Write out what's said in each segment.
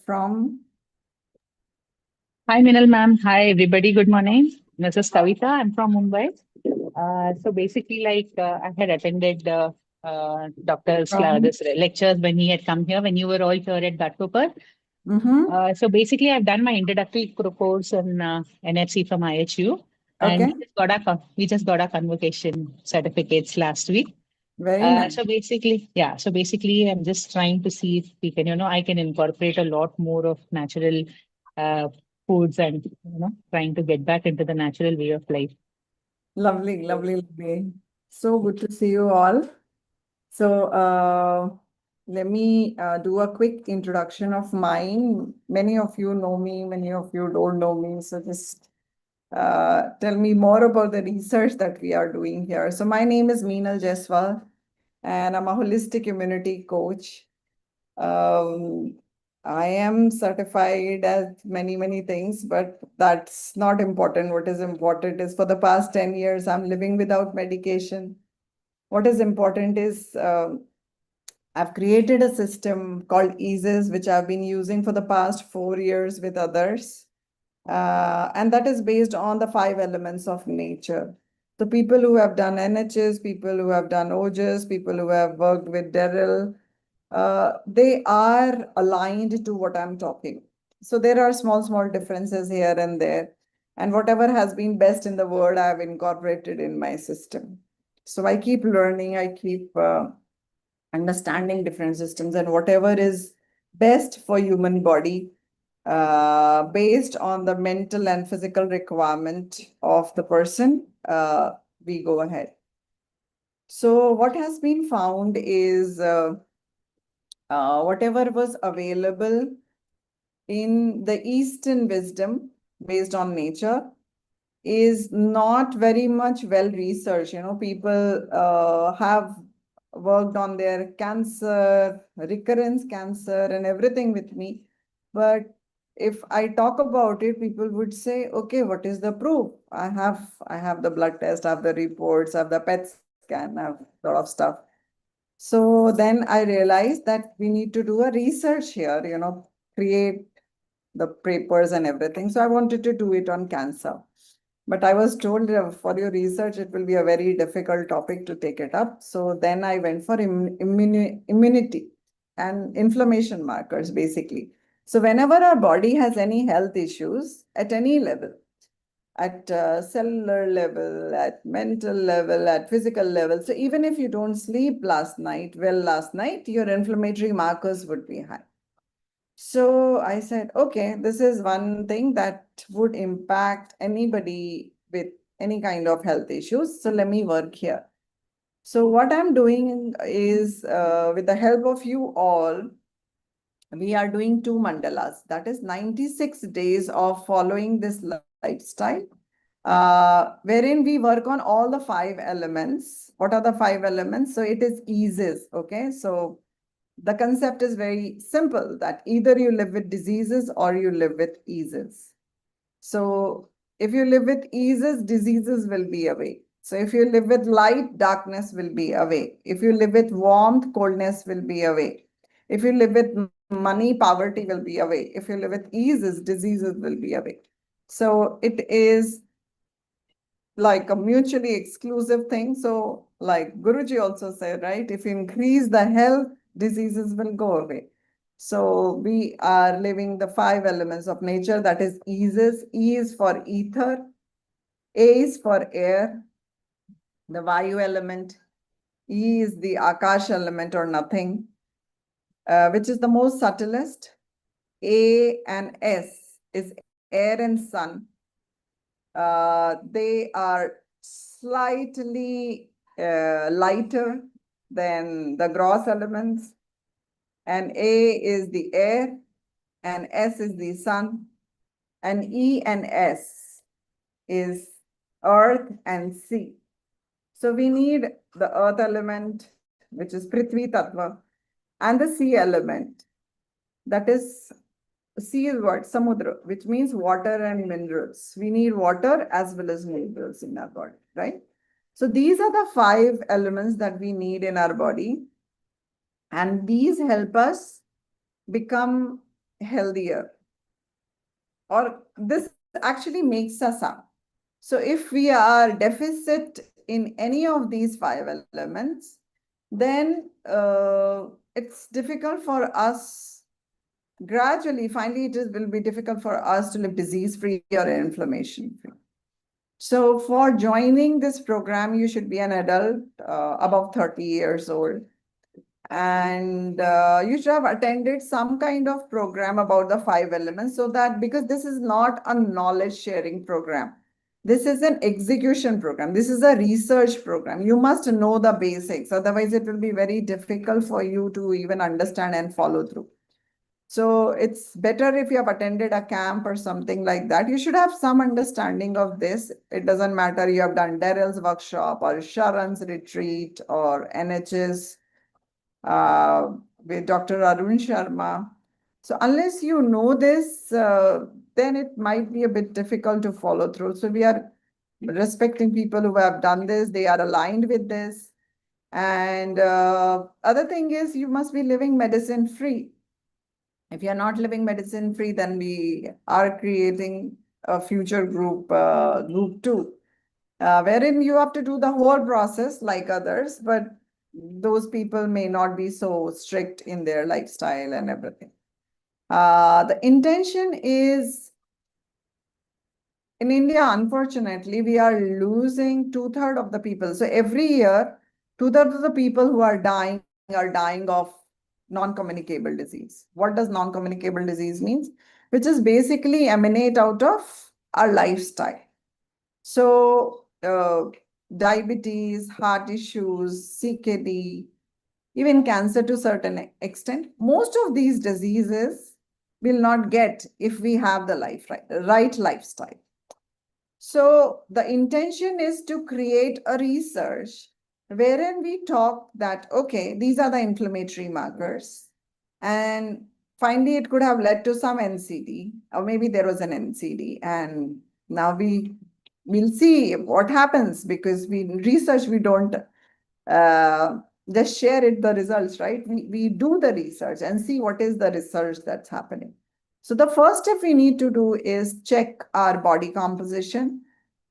from. Hi, Minal ma'am. Hi, everybody. Good morning. This is Kavita. I'm from Mumbai. So basically, I had attended From. this lectures when he had come here, when you were all here at Ghatkopar. Mm-hmm. So basically, I've done my introductory course in NFC from IHU, and Okay. we just got our convocation certificates last week. Very nice. So basically, I'm just trying to see if we can, I can incorporate a lot more of natural uh, foods and, trying to get back into the natural way of life. Lovely, lovely, lovely. So good to see you all. So let me do a quick introduction of mine. Many of you know me, many of you don't know me. So just tell me more about the research that we are doing here. So my name is Meenal Jaiswal, and I'm a holistic immunity coach. Um, I am certified as many, many things, but that's not important. What is important is for the past 10 years, I'm living without medication. What is important is I've created a system called EASES, which I've been using for the past 4 years with others. And that is based on the 5 elements of nature. So people who have done NHS, people who have done OJS, people who have worked with Daryl, they are aligned to what I'm talking. So there are small, small differences here and there. And whatever has been best in the world, I've incorporated in my system. So I keep learning, I keep understanding different systems, and whatever is best for human body based on the mental and physical requirement of the person, we go ahead. So what has been found is whatever was available in the Eastern wisdom based on nature is not very much well researched. People have worked on their cancer, recurrence cancer, and everything with me. But if I talk about it, people would say, okay, what is the proof? I have the blood test, I have the reports, I have the PET scan, I have a lot of stuff. So then I realized that we need to do a research here, create the papers and everything. So I wanted to do it on cancer. But I was told for your research, it will be a very difficult topic to take it up. So then I went for immunity and inflammation markers, basically. So whenever our body has any health issues at any level, at cellular level, at mental level, at physical level. So even if you don't sleep last night, your inflammatory markers would be high. So I said, okay, this is one thing that would impact anybody with any kind of health issues. So let me work here. So what I'm doing is, with the help of you all, we are doing 2 mandalas. That is 96 days of following this lifestyle, wherein we work on all the 5 elements. What are the 5 elements? So it is eases. Okay. So the concept is very simple, that either you live with diseases or you live with eases. So if you live with eases, diseases will be away. So if you live with light, darkness will be away. If you live with warmth, coldness will be away. If you live with money, poverty will be away. If you live with eases, diseases will be away. So it is like a mutually exclusive thing. So like Guruji also said, right? If you increase the health, diseases will go away. So we are living the 5 elements of nature. That is eases. E is for ether. A is for air, the Vayu element. E is the Akash element or nothing, which is the most subtlest. A and S is air and sun. They are slightly lighter than the gross elements. And A is the air, and S is the sun, and E and S is earth and sea. So we need the earth element, which is Prithvi Tattva, and the sea element. That is, sea is what? Samudra, which means water and minerals. We need water as well as minerals in our body, right? So these are the 5 elements that we need in our body. And these help us become healthier, or this actually makes us up. So if we are deficit in any of these 5 elements, then it's difficult for us gradually, finally, will be difficult for us to live disease-free or inflammation-free. So for joining this program, you should be an adult above 30 years old. And you should have attended some kind of program about the 5 elements, so that, because this is not a knowledge sharing program, this is an execution program, this is a research program. You must know the basics, otherwise it will be very difficult for you to even understand and follow through. So it's better if you have attended a camp or something like that. You should have some understanding of this. It doesn't matter you have done Daryl's workshop or Sharan's retreat or NHS with Dr. Arun Sharma. So unless you know this, then it might be a bit difficult to follow through. So we are respecting people who have done this. They are aligned with this. And other thing is, you must be living medicine free. If you're not living medicine free, then we are creating a future group, group 2, wherein you have to do the whole process like others, but those people may not be so strict in their lifestyle and everything. The intention is, in India, unfortunately, we are losing 2/3 of the people. So every year, 2/3 of the people who are dying of non-communicable disease. What does non-communicable disease means? Which is basically emanate out of our lifestyle. So diabetes, heart issues, CKD, even cancer to a certain extent, most of these diseases will not get if we have the right lifestyle. So the intention is to create a research wherein we talk that, okay, these are the inflammatory markers. And finally, it could have led to some NCD, or maybe there was an NCD. And now we'll see what happens, because we don't just share the results, right? We do the research and see what is the research that's happening. So the first step we need to do is check our body composition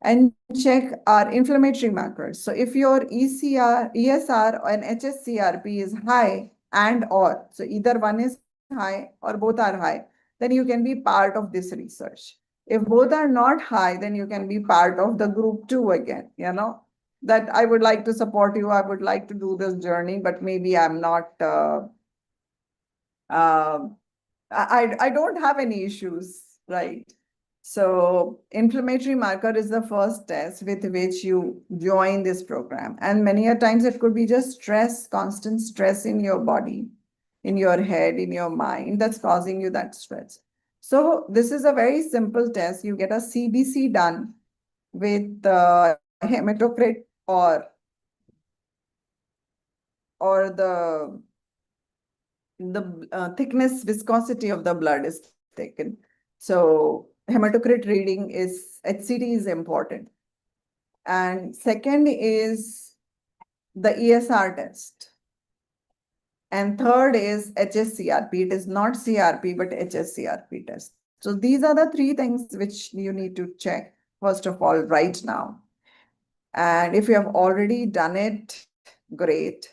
and check our inflammatory markers. So if your ESR and HSCRP is high so either one is high or both are high, then you can be part of this research. If both are not high, then you can be part of the group 2 again, that I would like to support you. I would like to do this journey, but maybe I'm not, I don't have any issues, right? So inflammatory marker is the first test with which you join this program. And many a times it could be just stress, constant stress in your body, in your head, in your mind, that's causing you that stress. So this is a very simple test. You get a CBC done with hematocrit or the thickness, viscosity of the blood is taken. So hematocrit reading is, HCT is important. And second is the ESR test. And third is HSCRP. It is not CRP, but HSCRP test. So these are the 3 things which you need to check, first of all, right now. And if you have already done it, great.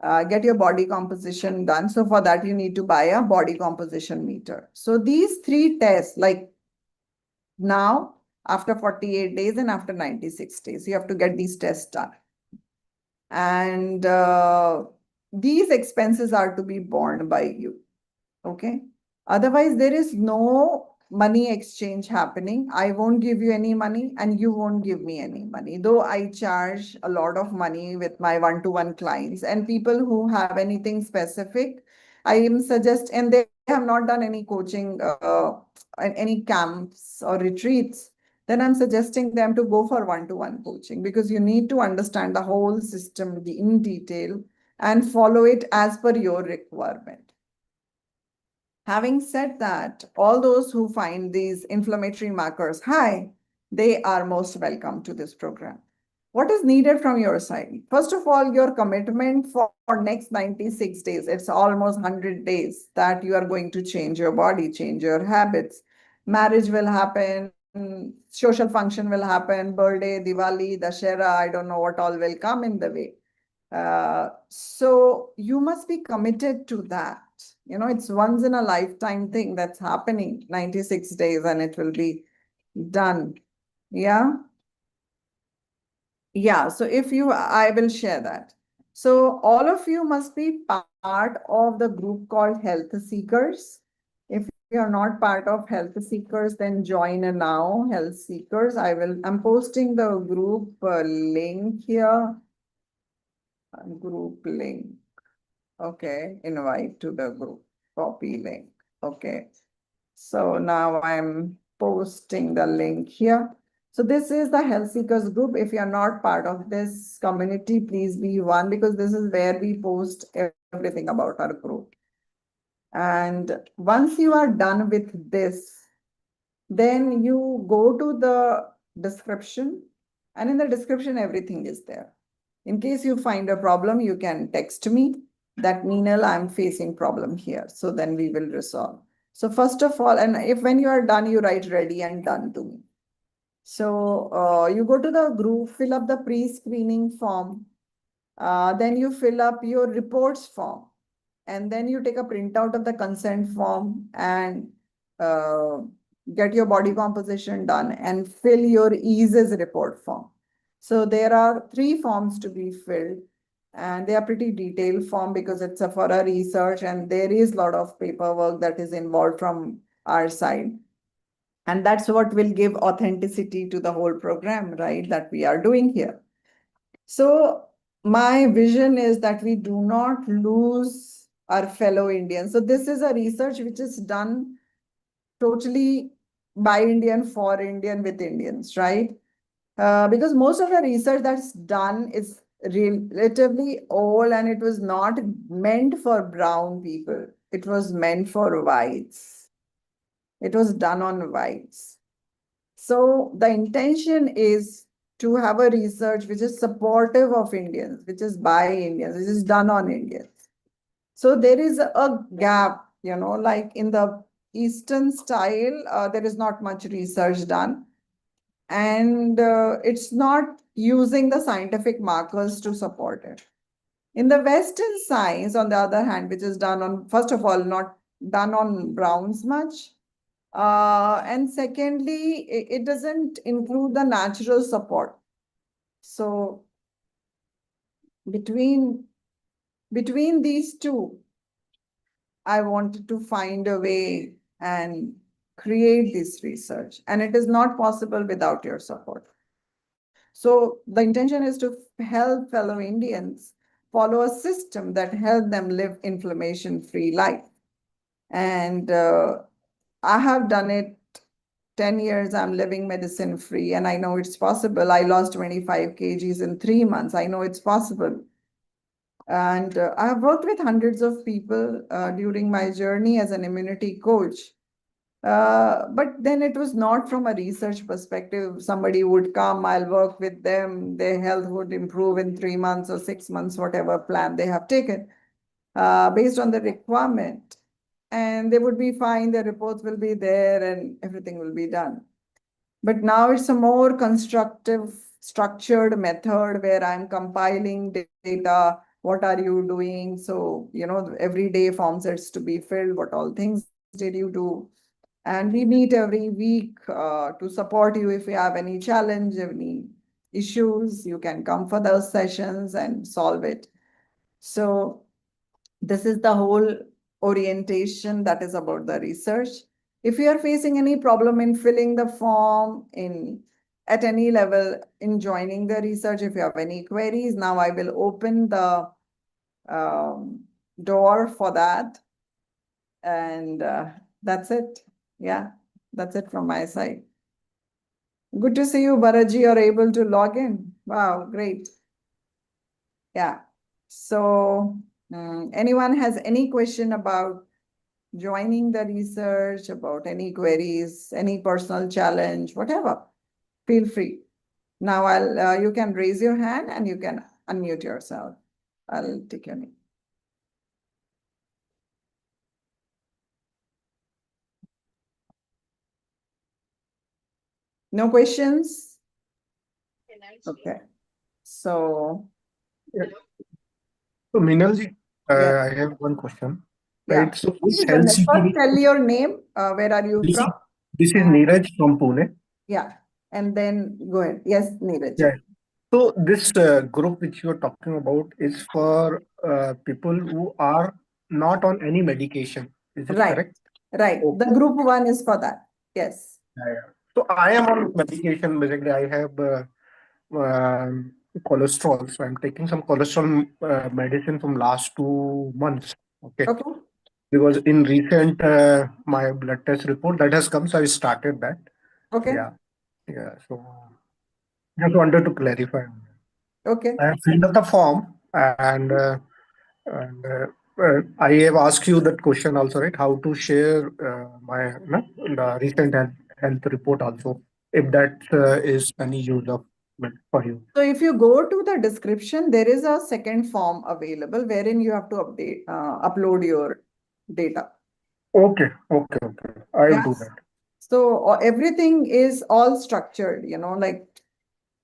Get your body composition done. So for that, you need to buy a body composition meter. So these 3 tests, like now, after 48 days and after 96 days, you have to get these tests done. And these expenses are to be borne by you. Okay. Otherwise, there is no money exchange happening. I won't give you any money and you won't give me any money. Though I charge a lot of money with my one-to-one clients, and people who have anything specific, I am suggest, and they have not done any coaching, any camps or retreats, then I'm suggesting them to go for one-to-one coaching, because you need to understand the whole system in detail and follow it as per your requirement. Having said that, all those who find these inflammatory markers high, they are most welcome to this program. What is needed from your side? First of all, your commitment for next 96 days. It's almost 100 days that you are going to change your body, change your habits. Marriage will happen, social function will happen, birthday, Diwali, Dashera, I don't know what all will come in the way. So you must be committed to that. You know, it's once in a lifetime thing that's happening, 96 days, and it will be done. Yeah. Yeah, so if you, I will share that. So all of you must be part of the group called Health Seekers. If you are not part of Health Seekers, then join now, Health Seekers. I'm posting the group link here. Group link. Okay, invite to the group, copy link. Okay. So now I'm posting the link here. So this is the Health Seekers group. If you're not part of this community, please be one, because this is where we post everything about our group. And once you are done with this, then you go to the description, and in the description, everything is there. In case you find a problem, you can text me that Meenal, I'm facing problem here. So then we will resolve. So first of all, and if when you are done, you write ready and done to me. So you go to the group, fill up the pre-screening form. Then you fill up your reports form. And then you take a printout of the consent form and get your body composition done and fill your EASES report form. So there are 3 forms to be filled, and they are pretty detailed form because it's for a research, and there is a lot of paperwork that is involved from our side. And that's what will give authenticity to the whole program, right, that we are doing here. So my vision is that we do not lose our fellow Indians. So this is a research which is done totally by Indian, for Indian, with Indians, right? Because most of the research that's done is relatively old, and it was not meant for brown people. It was meant for whites. It was done on whites. So the intention is to have a research which is supportive of Indians, which is by Indians, which is done on Indians. So there is a gap, you know, like in the Eastern style, there is not much research done. And it's not using the scientific markers to support it. In the Western science, on the other hand, which is done on, first of all, not done on browns much. And secondly, it doesn't include the natural support. So between these two, I wanted to find a way and create this research. And it is not possible without your support. So the intention is to help fellow Indians follow a system that help them live inflammation-free life. And I have done it 10 years. I'm living medicine free, and I know it's possible. I lost 25 kgs in 3 months. I know it's possible. And I have worked with hundreds of people during my journey as an immunity coach. But then it was not from a research perspective. Somebody would come, I'll work with them, their health would improve in 3 months or 6 months, whatever plan they have taken, based on the requirement. And they would be fine, their reports will be there, and everything will be done. But now it's a more constructive, structured method where I'm compiling data. What are you doing? So, you know, every day form sets to be filled. What all things did you do? And we meet every week to support you if you have any challenge, any issues. You can come for those sessions and solve it. So this is the whole orientation that is about the research. If you are facing any problem in filling the form, at any level in joining the research, if you have any queries, now I will open the door for that. And that's it. Yeah, that's it from my side. Good to see you, Baraji. You're able to log in. Wow, great. Yeah. So anyone has any question about joining the research, about any queries, any personal challenge, whatever, feel free. Now you can raise your hand and you can unmute yourself. I'll take your name. No questions? Okay. So, So, Minalji, yeah. I have one question. Yeah. Right. So, this Please, health first CTV, tell your name. Where are you this is, from? this is Neeraj from Pune. Yeah. And then go ahead. Yes, Neeraj. Yeah. So, this group which you are talking about is for people who are not on any medication. Is it Right. correct? Right. Okay. The group 1 is for that. Yes. Yeah. So, I am on medication. Basically, I have cholesterol. So, I'm taking some cholesterol medicine from last 2 months. Okay. Okay. Because in recent my blood test report that has come, so I started that. Okay. Yeah. So just wanted to clarify. Okay. I have filled up the form and I have asked you that question also, right? How to share my the recent health report also, if that is any use of it for you. So if you go to the description, there is a second form available wherein you have to upload your data. Okay. I will Yeah. do that. So everything is all structured, like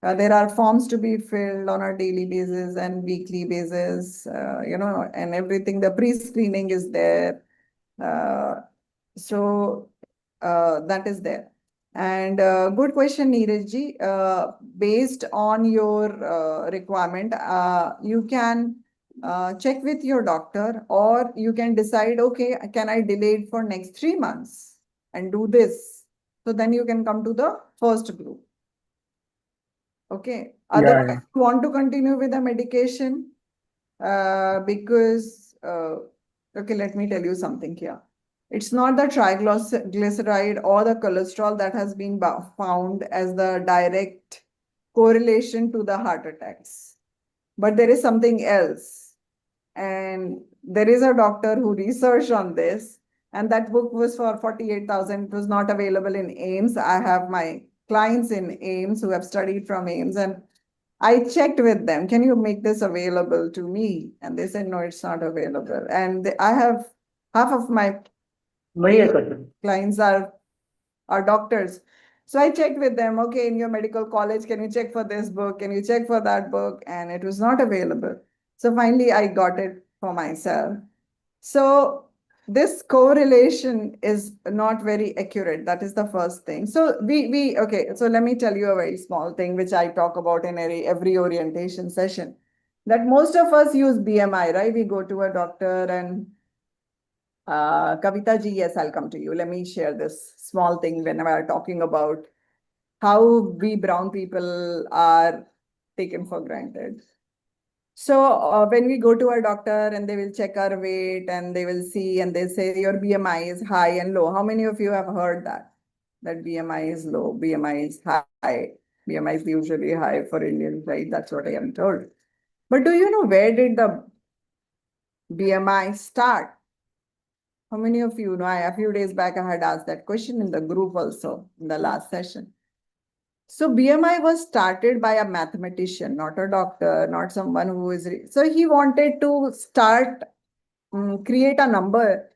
there are forms to be filled on a daily basis and weekly basis, and everything. The pre-screening is there. So that is there. And good question, Neeraj ji. Based on your requirement, you can check with your doctor, or you can decide, okay, can I delay it for next 3 months and do this? So then you can come to the first group. Okay. Otherwise, you want to continue with the medication because, okay, let me tell you something here. It's not the triglyceride or the cholesterol that has been found as the direct correlation to the heart attacks, but there is something else. And there is a doctor who researched on this, and that book was for 48,000. It was not available in AIIMS. I have my clients in AIIMS who have studied from AIIMS, and I checked with them, can you make this available to me? And they said, no, it's not available. And I have half of my clients are doctors. So I checked with them, okay, in your medical college, can you check for this book? Can you check for that book? And it was not available. So finally, I got it for myself. So this correlation is not very accurate. That is the first thing. So okay, so let me tell you a very small thing, which I talk about in every orientation session, that most of us use BMI, right? We go to a doctor and Kavita ji, yes, I'll come to you. Let me share this small thing when we're talking about how we brown people are taken for granted. So when we go to our doctor and they will check our weight and they will see and they say your BMI is high and low. How many of you have heard that? That BMI is low, BMI is high. BMI is usually high for Indians, right? That's what I am told. But do you know where did the BMI start? How many of you know? A few days back, I had asked that question in the group also in the last session. So BMI was started by a mathematician, not a doctor, not someone who is. So he wanted to create a number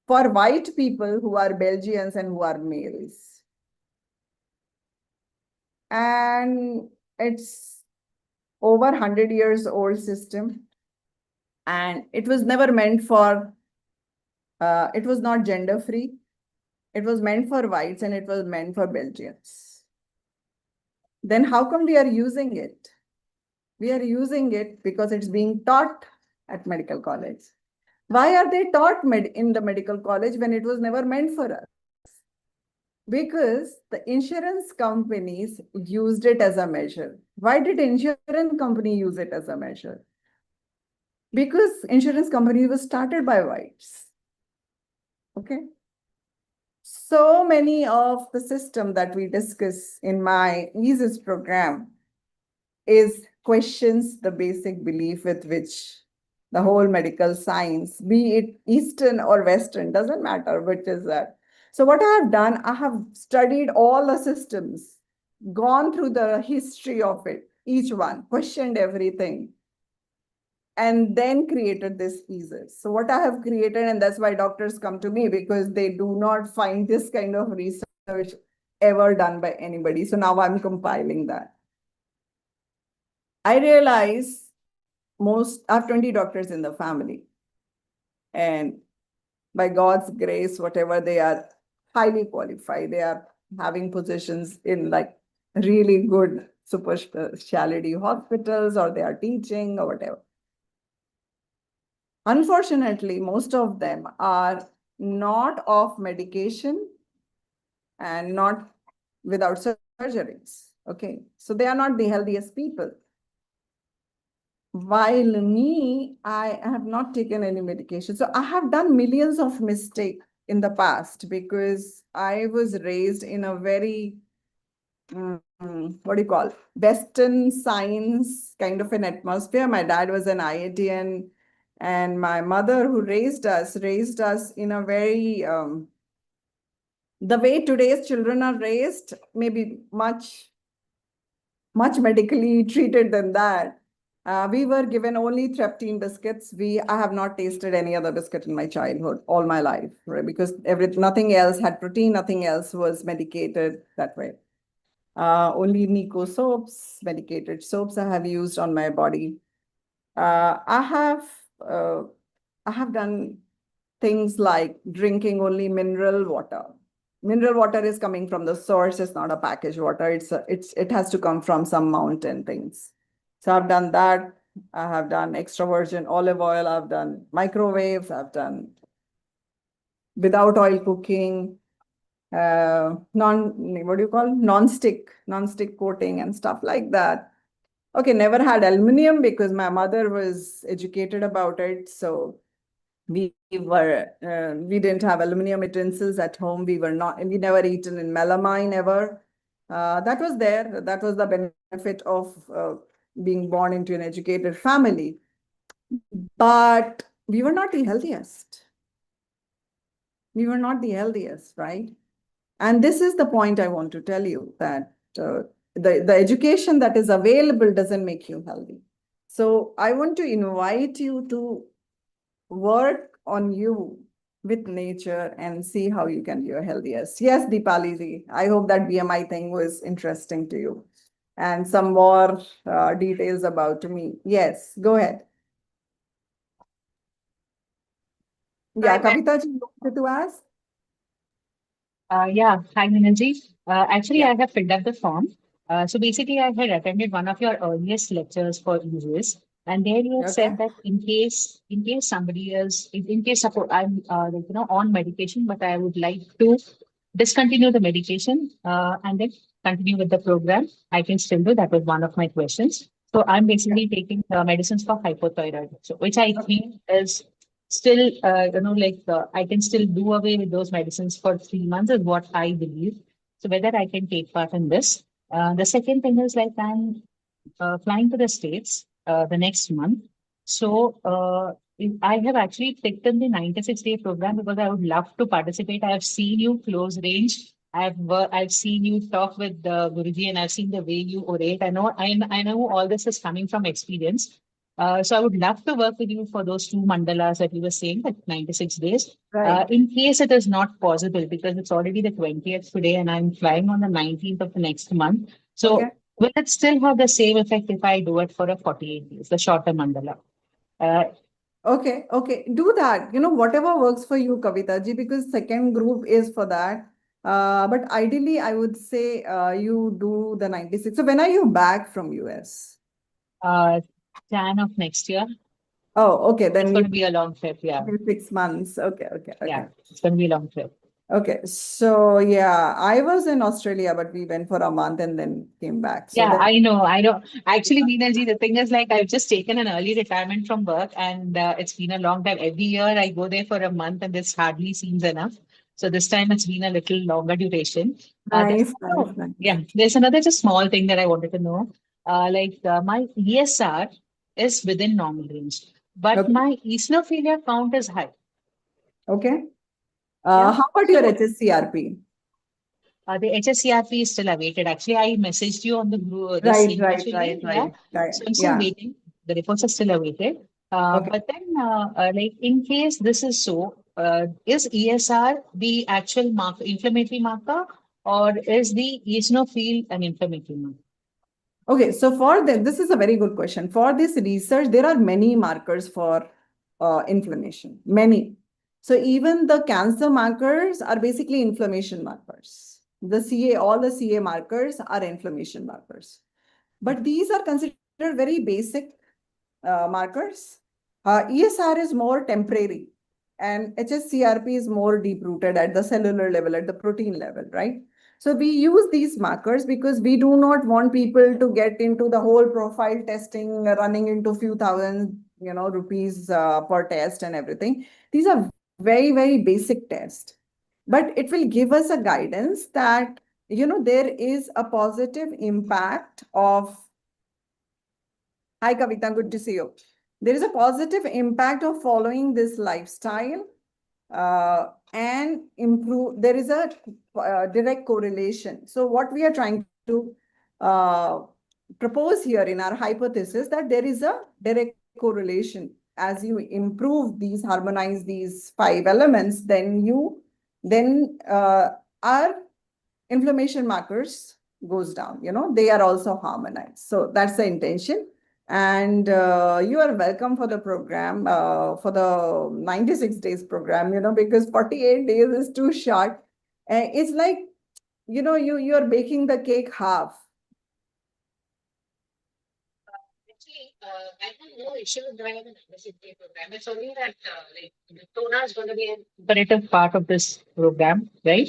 for white people who are Belgians and who are males. And it's over 100 years old system. And it was never meant for, it was not gender free. It was meant for whites and it was meant for Belgians. Then how come we are using it? We are using it because it's being taught at medical college. Why are they taught in the medical college when it was never meant for us? Because the insurance companies used it as a measure. Why did insurance company use it as a measure? Because insurance company was started by whites. Okay. So many of the system that we discuss in my EASIS program is questions the basic belief with which the whole medical science, be it Eastern or Western, doesn't matter which is that. So what I have done, I have studied all the systems gone through the history of it, each one, questioned everything, and then created this thesis. So what I have created, and that's why doctors come to me, because they do not find this kind of research ever done by anybody. So now I'm compiling that. I realize I have 20 doctors in the family. And by God's grace, whatever, they are highly qualified. They are having positions in like really good super specialty hospitals, or they are teaching or whatever. Unfortunately, most of them are not off medication and not without surgeries. Okay, so they are not the healthiest people. While me, I have not taken any medication. So I have done millions of mistakes in the past because I was raised in a very, what do you call, Western science kind of an atmosphere. My dad was an IITian, and my mother, who raised us in a very, the way today's children are raised, maybe much medically treated than that. We were given only Treptine biscuits. I have not tasted any other biscuit in my childhood, all my life, right? Because nothing else had protein, nothing else was medicated that way. Only Nico soaps, medicated soaps I have used on my body. I have done things like drinking only mineral water. Mineral water is coming from the source. It's not a packaged water. It has to come from some mountain things. So I've done that. I have done extra virgin olive oil. I've done microwaves. I've done without oil cooking, non-stick coating and stuff like that. Okay, never had aluminum because my mother was educated about it. So we didn't have aluminum utensils at home. We never eaten in melamine ever. That was there. That was the benefit of being born into an educated family. But we were not the healthiest. We were not the healthiest, right? And this is the point I want to tell you, that the education that is available doesn't make you healthy. So I want to invite you to work on you with nature and see how you can be your healthiest. Yes, Deepali ji, I hope that BMI thing was interesting to you. And some more details about me. Yes, go ahead. Yeah, Kavita ji, you wanted to ask? Yeah, hi Minanji. Actually, Yeah. I have filled up the form. So basically, I had attended one of your earliest lectures for EVIS, and there you had Okay. said that in case somebody is, in case suppose I'm on medication, but I would like to discontinue the medication and then continue with the program, I can still do. That was one of my questions. So I'm basically taking medicines for hypothyroid, so which I think is still, I can still do away with those medicines for 3 months is what I believe. So whether I can take part in this. The second thing is like I'm flying to the States the next month. So I have actually picked in the 96-day program because I would love to participate. I have seen you close range. I've seen you talk with Guruji, and I've seen the way you orate. I know all this is coming from experience. So I would love to work with you for those 2 mandalas that you were saying, that 96 days. Right. In case it is not possible, because it's already the 20th today and I'm flying on the 19th of the next month. So Okay. will it still have the same effect if I do it for a 48 days, the shorter mandala? Okay, do that. Whatever works for you, Kavita ji, because second group is for that. But ideally, I would say you do the 96. So when are you back from US? Jan of next year. Oh, okay. It's Then going you to be a long trip. Yeah. 6 months. Okay. Yeah. It's going to be a long trip. Okay. So yeah, I was in Australia, but we went for a month and then came back. So Yeah, then, I know. Actually, Meenaji, the thing is like I've just taken an early retirement from work, and it's been a long time. Every year I go there for a month and this hardly seems enough. So this time it's been a little longer duration. nice. Yeah, there's another just small thing that I wanted to know. My ESR is within normal range, but Okay. my eosinophilia count is high. Okay. Yeah. How about your So HSCRP? The HSCRP is still awaited. Actually, I messaged you on the group, the Right, same right, actually, right, yeah. right. So I'm still Yeah. waiting. The reports are still awaited. Okay. But then, like in case this is so, is ESR the actual inflammatory marker, or is the eosinophil an inflammatory marker? Okay, so for this is a very good question. For this research, there are many markers for inflammation, many. So even the cancer markers are basically inflammation markers. The CA, all the CA markers are inflammation markers. But these are considered very basic markers. ESR is more temporary, and HSCRP is more deep-rooted at the cellular level, at the protein level, right? So we use these markers because we do not want people to get into the whole profile testing, running into few thousand, rupees per test and everything. These are very, very basic tests, but it will give us a guidance that, there is a positive impact of. Hi, Kavita, good to see you. There is a positive impact of following this lifestyle and improve. There is a direct correlation. So what we are trying to propose here in our hypothesis that there is a direct correlation. As you improve these, harmonize these 5 elements, then our inflammation markers goes down. They are also harmonized. So that's the intention. And you are welcome for the program, for the 96 days program, because 48 days is too short. It's like, you're baking the cake half. Actually, I have no issue with doing an MSc program. It's only that like Tona is going to be an imperative part of this program, right?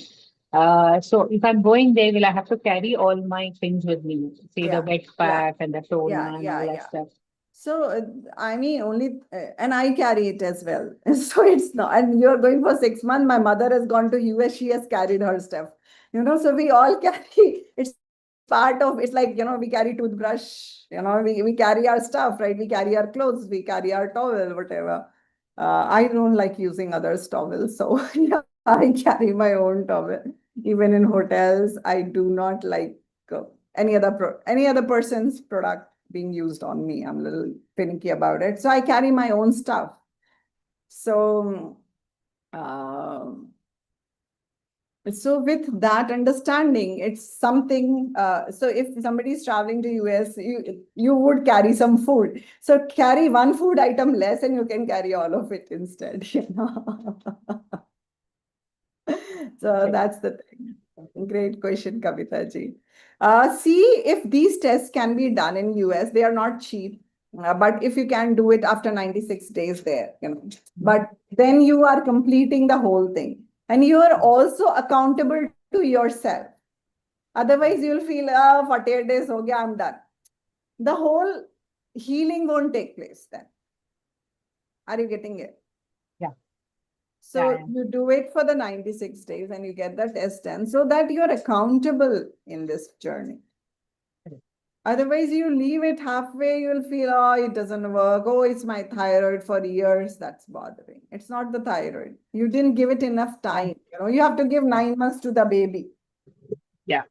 So if I'm going there, will I have to carry all my things with me? Say the wet pack and the toner and all that stuff. So, I mean, and I carry it as well. So it's not, and you're going for 6 months. My mother has gone to US. She has carried her stuff, so we all carry, it's part of, it's like, we carry toothbrush, we carry our stuff, right? We carry our clothes, we carry our towel, whatever. I don't like using others' towels. So yeah, I carry my own towel. Even in hotels, I do not like any other person's product being used on me. I'm a little finicky about it. So I carry my own stuff. So, so with that understanding, it's something, so if somebody is traveling to US, you would carry some food. So carry one food item less and you can carry all of it instead. So that's the thing. Great question, Kavita ji. See if these tests can be done in US. They are not cheap, but if you can do it after 96 days there, but then you are completing the whole thing. And you are also accountable to yourself. Otherwise, you'll feel, 48 days, okay, I'm done. The whole healing won't take place then. Are you getting it? Yeah. So you do it for the 96 days and you get the test done so that you're accountable in this journey. Otherwise, you leave it halfway, you'll feel, it doesn't work. Oh, it's my thyroid for years. That's bothering. It's not the thyroid. You didn't give it enough time. You have to give 9 months to the baby. Yeah.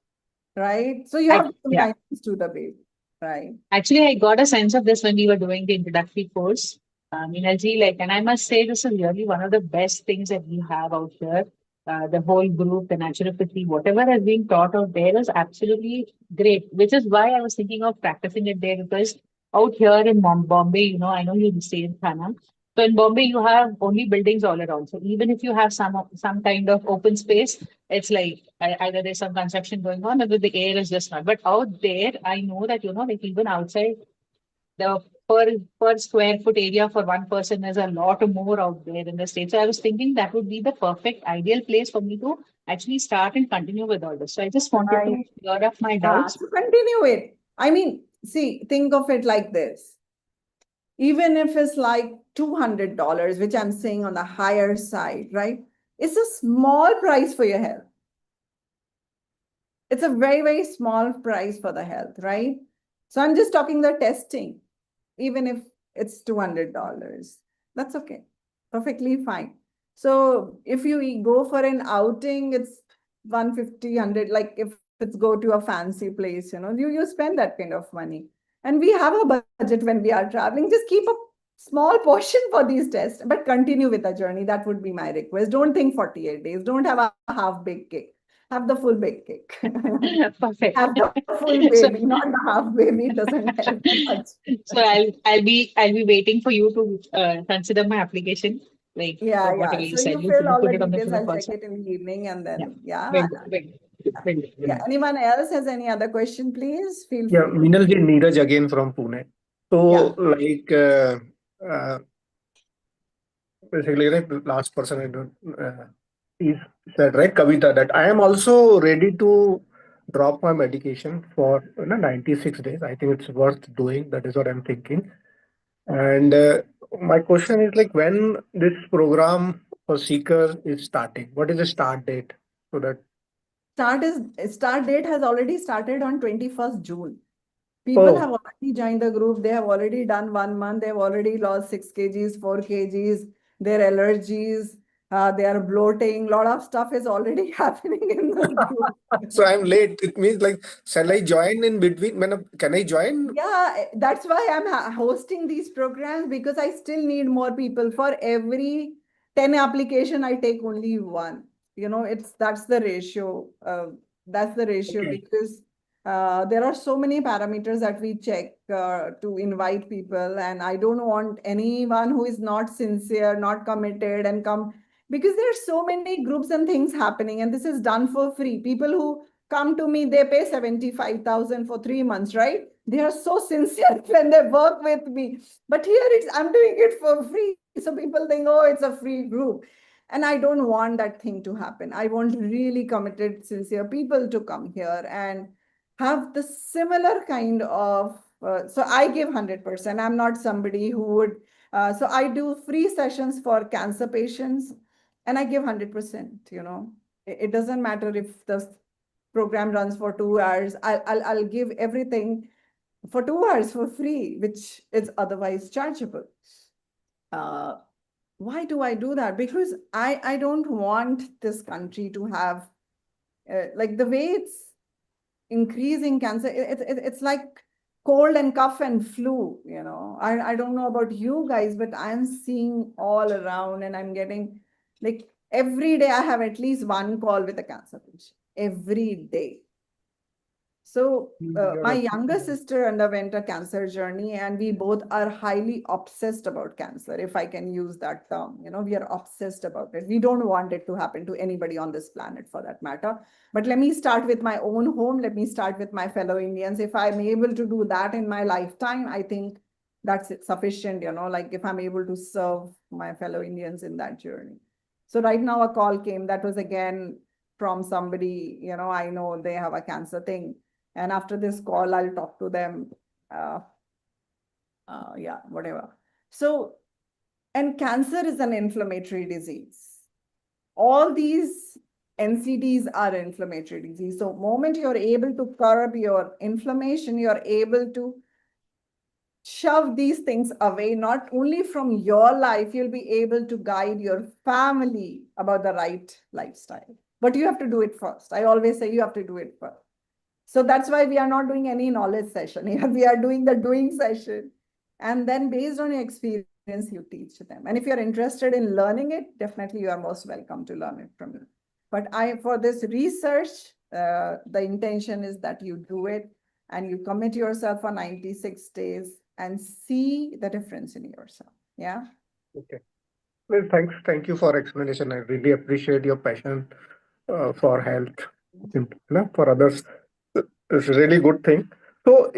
Right? So you have to give 9 months to the baby. Right. Actually, I got a sense of this when we were doing the introductory course. Meenalji, and I must say, this is really one of the best things that we have out here. The whole group, the naturopathy, whatever has been taught out there is absolutely great, which is why I was thinking of practicing it there because out here in Bombay, I know you stay in Thana. So in Bombay, you have only buildings all around. So even if you have some kind of open space, it's like either there's some construction going on or the air is just not. But out there, I know that, even outside, the per square foot area for one person is a lot more out there in the state. So I was thinking that would be the perfect ideal place for me to actually start and continue with all this. So I just wanted to clear up my doubts. To continue it. I mean, see, think of it like this. Even if it's like $200, which I'm saying on the higher side, right? It's a small price for your health. It's a very, very small price for the health, right? So I'm just talking the testing, even if it's $200, that's okay. Perfectly fine. So if you go for an outing, it's 150, 100, like if it's go to a fancy place, you spend that kind of money. And we have a budget when we are traveling. Just keep a small portion for these tests, but continue with the journey. That would be my request. Don't think 48 days. Don't have a half baked cake. Have the full baked cake. Perfect. Have the full So, baby, not the half baby. It doesn't help much. so I'll be waiting for you to consider my application, like Yeah, whatever yeah. you So said. you You fill all put the it on the details. group I'll check also. it in the evening and Yeah. then, yeah. Will do. Will do. Yeah. Anyone else has any other question, please feel Yeah, free. Minal ji, Neeraj again from Pune. So, Yeah. like, basically, right, the last person I don't, he said, right, Kavita, that I am also ready to drop my medication for 96 days. I think it's worth doing. That is what I'm thinking. And my question is like, when this program for Seeker is starting, what is the start date? So that, Start date has already started on 21st June. People have oh, already joined the group. They have already done 1 month. They have already lost 6 kgs, 4 kgs. Their allergies, their bloating, lot of stuff is already happening in this group. so I'm late. It means like, shall I join in between? Can I join? Yeah, that's why I'm hosting these programs, because I still need more people. For every 10 application, I take only one. That's the ratio. That's the ratio, Okay. because there are so many parameters that we check to invite people, and I don't want anyone who is not sincere, not committed, and come, because there are so many groups and things happening, and this is done for free. People who come to me, they pay 75,000 for 3 months, right? They are so sincere when they work with me. But here I'm doing it for free. So people think, oh, it's a free group. And I don't want that thing to happen. I want really committed, sincere people to come here and have the similar kind of. So I give 100%. I'm not somebody who would. So I do free sessions for cancer patients, and I give 100%. It doesn't matter if the program runs for 2 hours. I'll give everything for 2 hours for free, which is otherwise chargeable. Why do I do that? Because I don't want this country to have like the way it's increasing cancer. It's like cold and cough and flu. I don't know about you guys, but I'm seeing all around, and I'm getting like every day I have at least one call with a cancer patient every day. So You're my absolutely younger right. sister underwent a cancer journey, and we both are highly obsessed about cancer, if I can use that term. We are obsessed about it. We don't want it to happen to anybody on this planet, for that matter. But let me start with my own home. Let me start with my fellow Indians. If I'm able to do that in my lifetime, I think that's sufficient. Like if I'm able to serve my fellow Indians in that journey. So right now a call came that was again from somebody, I know they have a cancer thing. And after this call, I'll talk to them. Yeah, whatever. So, and cancer is an inflammatory disease. All these NCDs are inflammatory disease. So, moment you're able to curb your inflammation, you're able to shove these things away, not only from your life, you'll be able to guide your family about the right lifestyle. But you have to do it first. I always say you have to do it first. So that's why we are not doing any knowledge session here. We are doing the doing session. And then based on your experience, you teach them. And if you're interested in learning it, definitely you are most welcome to learn it from me. But for this research, the intention is that you do it and you commit yourself for 96 days and see the difference in yourself. Yeah. Okay. Well, thanks. Thank you for explanation. I really appreciate your passion for health, for others. It's a really good thing. So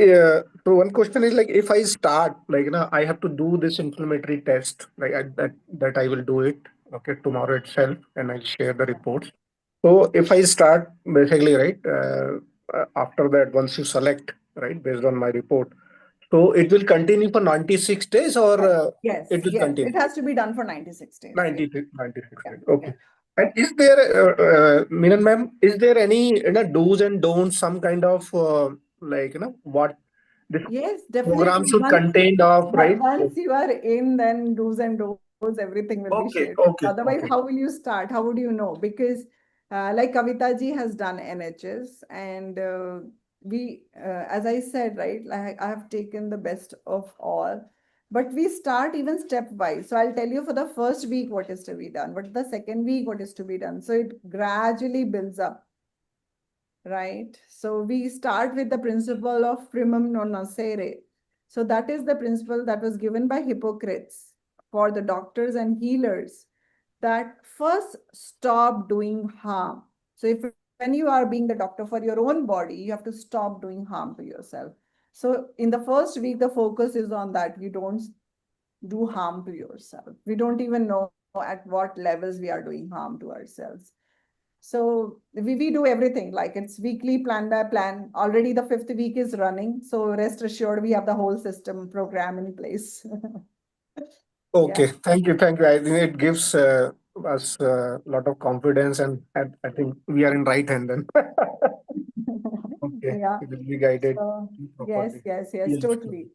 one question is like, if I start, like, I have to do this inflammatory test, like that I will do it, okay, tomorrow itself, and I'll share the reports. So if I start basically, right, after that, once you select, right, based on my report, so it will continue for 96 days or Yes, it will yes. continue? It has to be done for 96 days. 96 Yeah. days. Okay. And is there, Meenal ma'am, is there any do's and don'ts, some kind of like what this Yes, program definitely. should contain of, right? Once you are in, then do's and don'ts, everything will be Okay, shared. okay, Otherwise, okay. how will you start? How would you know? Because Like Kavita ji has done NHS, and as I said, right, like I have taken the best of all. But we start even stepwise. So I'll tell you for the first week what is to be done, but the second week what is to be done. So it gradually builds up, right? So we start with the principle of primum non nocere. So that is the principle that was given by Hippocrates for the doctors and healers, that first stop doing harm. So if when you are being the doctor for your own body, you have to stop doing harm to yourself. So in the first week, the focus is on that. You don't do harm to yourself. We don't even know at what levels we are doing harm to ourselves. So we do everything like it's weekly, plan by plan. Already the fifth week is running. So rest assured, we have the whole system program in place. Okay, Yeah. thank you, thank you. I think it gives us a lot of confidence, and I think we are in right hand then. Okay, Yeah. it will be guided So, yes, properly. yes, yes, Yes. totally.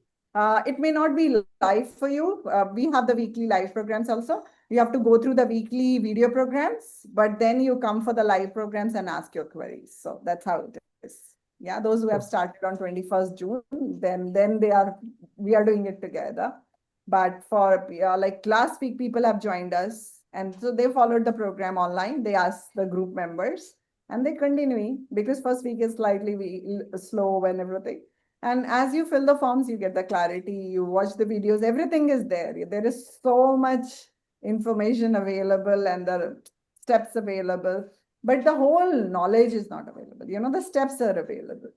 It may not be live for you. We have the weekly live programs also. You have to go through the weekly video programs, but then you come for the live programs and ask your queries. So that's how it is. Yeah, those who have started on 21st June, then we are doing it together. But for like last week, people have joined us, and so they followed the program online. They asked the group members, and they're continuing because first week is slightly slow and everything. And as you fill the forms, you get the clarity, you watch the videos, everything is there. There is so much information available and the steps available, but the whole knowledge is not available. The steps are available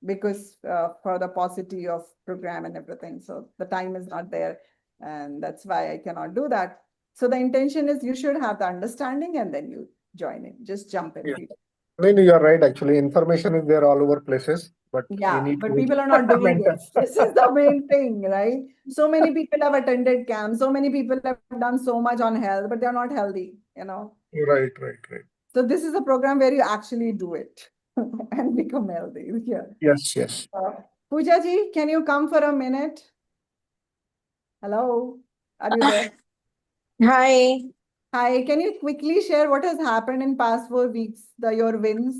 because for the paucity of program and everything. So the time is not there. And that's why I cannot do that. So the intention is you should have the understanding and then you join in, just jump in. Yeah. No, you are right. Actually, information is there all over places, but we Yeah, need but to people are not doing mentor. it. This is the main thing, right? So many people have attended camps, so many people have done so much on health, but they're not healthy. Right, right, right. So this is a program where you actually do it and become healthy. Yeah. Yes, yes. Pooja ji, can you come for a minute? Hello, are you there? Hi. Hi, can you quickly share what has happened in past 4 weeks, your wins?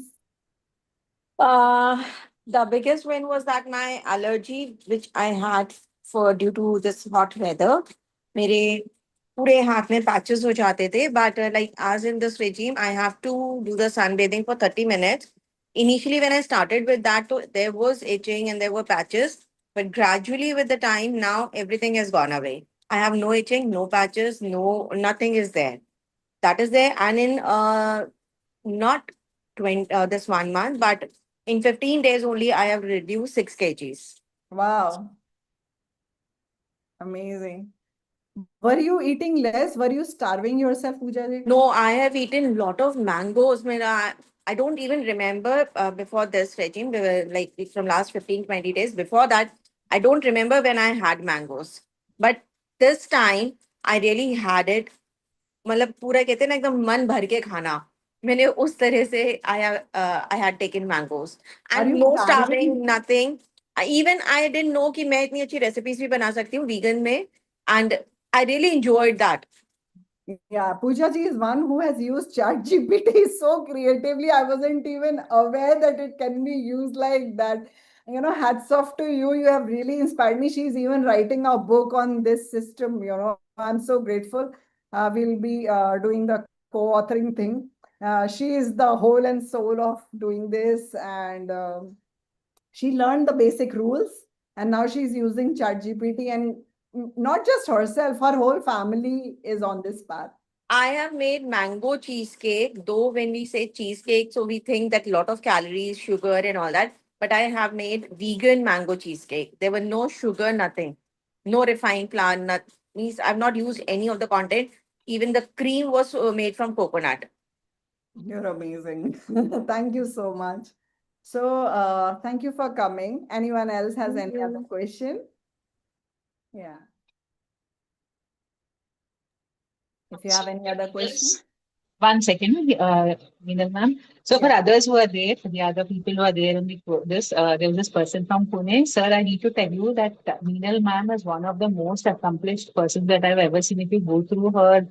The biggest win was that my allergy, which I had for due to this hot weather, मेरे पूरे हाथ में patches हो जाते थे. But like as in this regime, I have to do the sunbathing for 30 minutes. Initially, when I started with that, there was itching and there were patches. But gradually, with the time, now everything has gone away. I have no itching, no patches, nothing is there. That is there. And in not 20 this 1 month, but in 15 days only, I have reduced 6 kgs. Wow, amazing. Were you eating less? Were you starving yourself, Pooja ji? No, I have eaten a lot of mangoes. I don't even remember before this regime, like from last 15, 20 days. Before that, I don't remember when I had mangoes. But this time, I really had it. मतलब पूरा कहते हैं ना एकदम मन भर के खाना मैंने उस तरह से I had taken mangoes Are and you no planning? starving nothing. Even I didn't know कि मैं इतनी अच्छी recipes भी बना सकती हूँ vegan में, and I really enjoyed that. Yeah, Pooja ji is one who has used ChatGPT so creatively. I wasn't even aware that it can be used like that. Hats off to you. You have really inspired me. She's even writing a book on this system. I'm so grateful. We'll be doing the co-authoring thing. She is the whole and soul of doing this, and she learned the basic rules, and now she's using ChatGPT, and not just herself, her whole family is on this path. I have made mango cheesecake, though when we say cheesecake, so we think that a lot of calories, sugar, and all that. But I have made vegan mango cheesecake. There were no sugar, nothing, no refined plant, means I've not used any of the content. Even the cream was made from coconut. You're amazing. Thank you so much. So, thank you for coming. Anyone else has Thank any other you. question? Yeah. If you have any other question. One second, Meenal ma'am. So for Yeah. others who are there, for the other people who are there in there was this person from Pune. Sir, I need to tell you that Meenal ma'am is one of the most accomplished persons that I've ever seen. If you go through her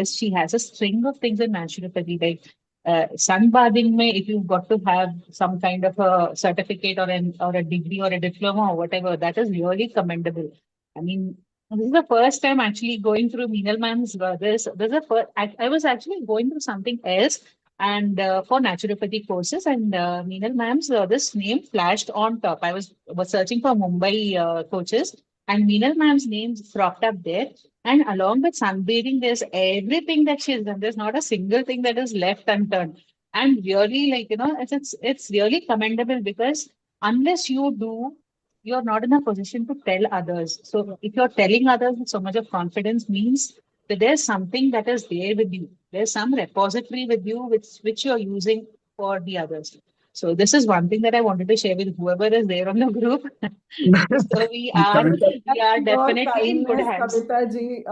she has a string of things in naturopathy. Like sunbathing mein, if you've got to have some kind of a certificate or a degree or a diploma or whatever, that is really commendable. I mean, this is the first time actually going through Meenal ma'am's there's a first, I was actually going through something else and for naturopathy courses and Meenal ma'am's this name flashed on top. I was searching for Mumbai coaches and Meenal ma'am's name cropped up there. And along with sunbathing, there's everything that she's done. There's not a single thing that is left unturned. And really, like, it's really commendable because unless you do, you're not in a position to tell others. So if you're telling others with so much of confidence means that there's something that is there with you. There's some repository with you which you're using for the others. So this is one thing that I wanted to share with whoever is there on the group. So we are Kavita, definitely in good kindness, hands. Kavita ji.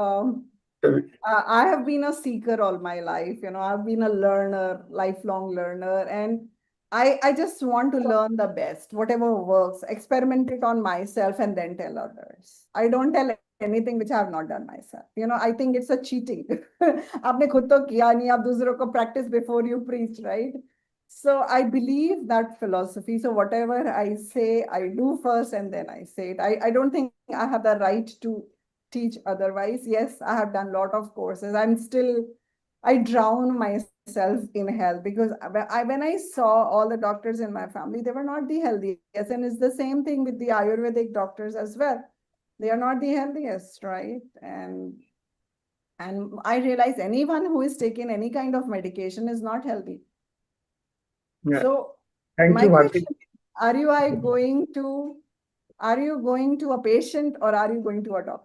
I have been a seeker all my life. I've been a learner, lifelong learner, and I just want to learn the best, whatever works, experiment it on myself and then tell others. I don't tell anything which I have not done myself. I think it's a cheating. आपने खुद तो किया नहीं, आप दूसरों को practice before you preach, right? So I believe that philosophy. So whatever I say, I do first and then I say it. I don't think I have the right to teach otherwise. Yes, I have done a lot of courses. I drown myself in health because when I saw all the doctors in my family, they were not the healthiest. And it's the same thing with the Ayurvedic doctors as well. They are not the healthiest, right? And I realize anyone who is taking any kind of medication is not healthy. Yeah. So Thank my you, Bharti. question, are you going to a patient or are you going to a doctor?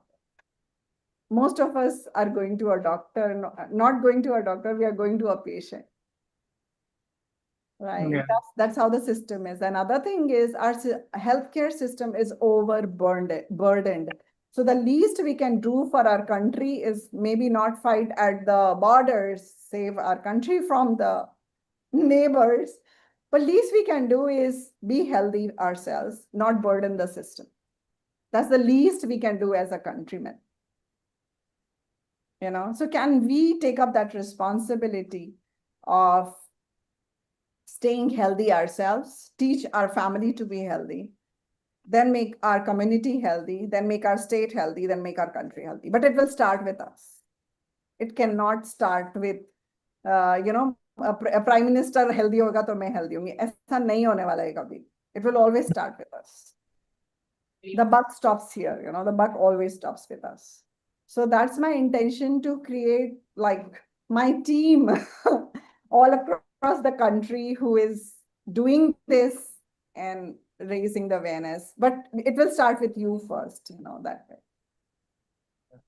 Most of us are going to a doctor, not going to a doctor, we are going to a patient. Right? Yeah. That's how the system is. Another thing is our healthcare system is burdened. So the least we can do for our country is maybe not fight at the borders, save our country from the neighbors. But least we can do is be healthy ourselves, not burden the system. That's the least we can do as a countryman. So can we take up that responsibility of staying healthy ourselves, teach our family to be healthy, then make our community healthy, then make our state healthy, then make our country healthy. But it will start with us. It cannot start with, a prime minister healthy hoga to main healthy hongi. ऐसा नहीं होने वाला है कभी. It will always start with us. The buck stops here, the buck always stops with us. So that's my intention to create like my team all across the country who is doing this and raising the awareness. But it will start with you first, that way.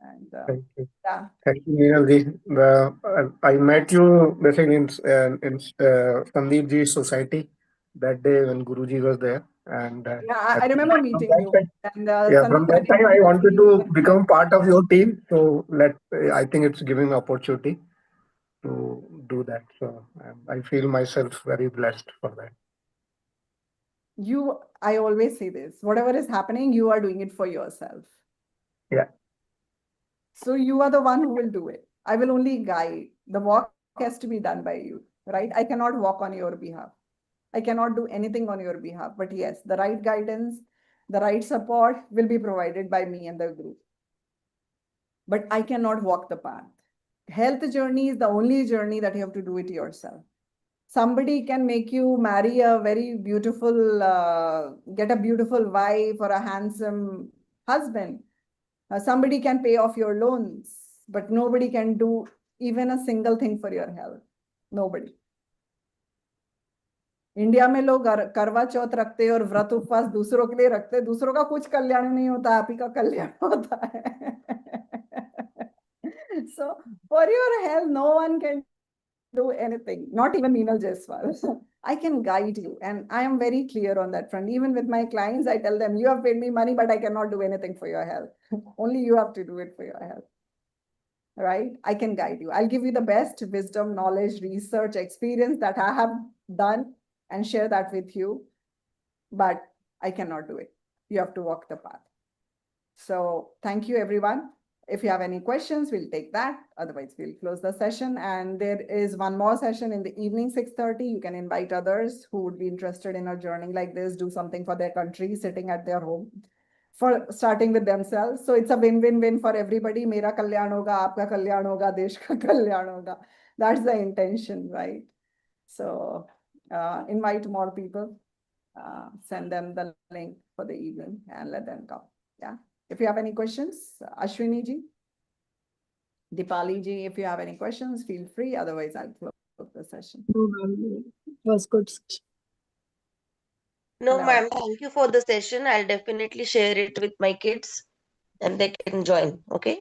And Thank you. yeah. Thank you, Meenal ji. I met you basically in Sandeep ji's society that day when Guruji was there. And Yeah, I remember meeting you. And from that time, I wanted to become part of your team. So I think it's giving opportunity to do that. So I feel myself very blessed for that. I always say this, whatever is happening, you are doing it for yourself. Yeah. So you are the one who will do it. I will only guide. The walk has to be done by you, right? I cannot walk on your behalf. I cannot do anything on your behalf. But yes, the right guidance, the right support will be provided by me and the group. But I cannot walk the path. Health journey is the only journey that you have to do it yourself. Somebody can make you marry a very beautiful, get a beautiful wife or a handsome husband. Somebody can pay off your loans, but nobody can do even a single thing for your health. Nobody. India में लोग करवा चौथ रखते हैं और व्रत उपवास दूसरों के लिए रखते हैं. दूसरों का कुछ कल्याण नहीं होता, आप ही का कल्याण होता है. So for your health, no one can do anything, not even Meenal Jaiswal. I can guide you, and I am very clear on that front. Even with my clients, I tell them, you have paid me money, but I cannot do anything for your health. Only you have to do it for your health. Right? I can guide you. I'll give you the best wisdom, knowledge, research, experience that I have done and share that with you. But I cannot do it. You have to walk the path. So thank you, everyone. If you have any questions, we'll take that. Otherwise, we'll close the session. And there is one more session in the evening, 6:30. You can invite others who would be interested in a journey like this, do something for their country, sitting at their home, for starting with themselves. So it's a win-win-win for everybody. Mera kalyan hoga, aapka kalyan hoga, desh ka kalyan hoga. That's the intention, right? So invite more people, send them the link for the evening and let them come. Yeah. If you have any questions, Ashwini ji, Dipali ji, if you have any questions, feel free. Otherwise, I'll close the session. No, ma'am. It was good. No, Hello. ma'am, thank you for the session. I'll definitely share it with my kids and they can join. Okay.